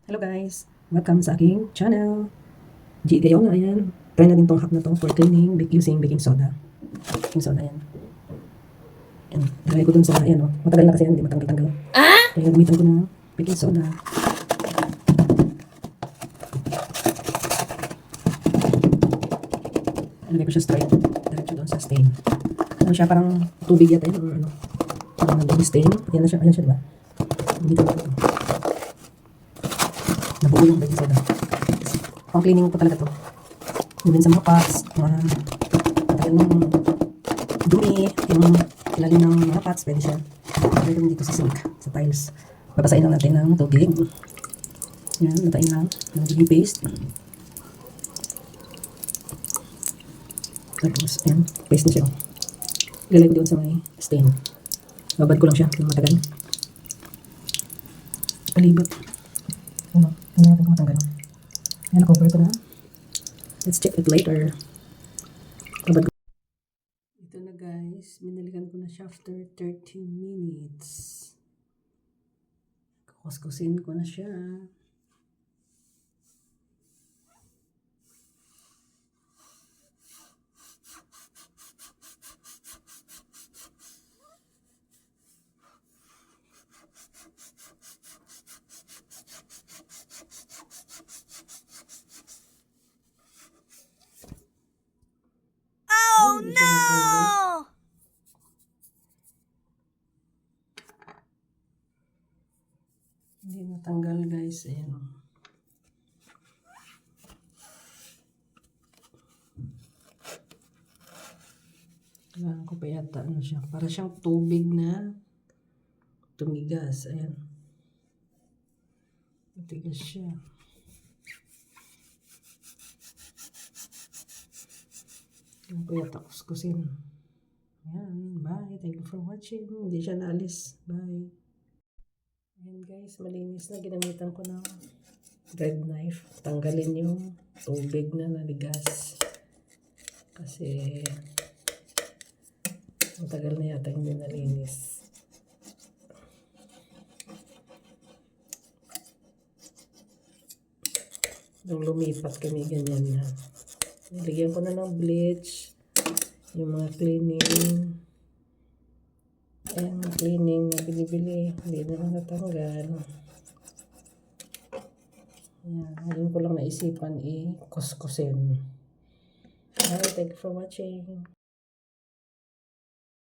Hello guys! Welcome sa aking channel. G. Gayon na, ayan. Try natin tong hack na to for cleaning using baking soda. Baking soda, ayan. Ayan. Ilagay ko dun sa, ayan o. Matagal na kasi yan, hindi matanggal-tanggal. Kaya gamitan ko na baking soda. Ilagay ko siya straight. Diretso doon sa stain. Ano siya, parang tubig yata yun or ano. Parang nag-stain. Ayan na siya, diba? Gamitan ko ito. Nabuo yung baking soda. Pang cleaning po talaga to. Even sa mga pots, mga matagal ng dumi, yung ilalim ng mga pots, pwede siya. Pwede dito sa sink, sa tiles. Babasahin lang natin ng tubig. Yan, natain lang. Nagiging paste. Tapos, ayan, paste na siya. Ilalagay ko doon sa may stain. Babad ko lang siya ng matagal. Palibot. Ano natin kung matanggal. Ayan, na-cover ko na. Let's check it later. Babad ko. Ito na guys. Minalikan ko na siya after 30 minutes. Kukuskusin ko na siya. Oh no! Hindi natanggal guys. Ayan. Kailangan ko pa yata ano siya. Para siyang tubig na tumigas. Ayan. Matigas siya. Kailangan ko yata kuskusin. Ayan. Bye. Thank you for watching. Hindi siya naalis. Bye. Ayan guys. Malinis na. Ginamitan ko ng bread knife. Tanggalin yung tubig na naligas. Kasi matagal na yata hindi nalinis. Nung lumipat kami ganyan na. Nilagyan ko na ng bleach. Yung mga cleaning. Ayan, cleaning na binibili. Hindi na natanggal. Ayan, ngayon ko lang naisipan i-kuskusin. Bye, thank you for watching.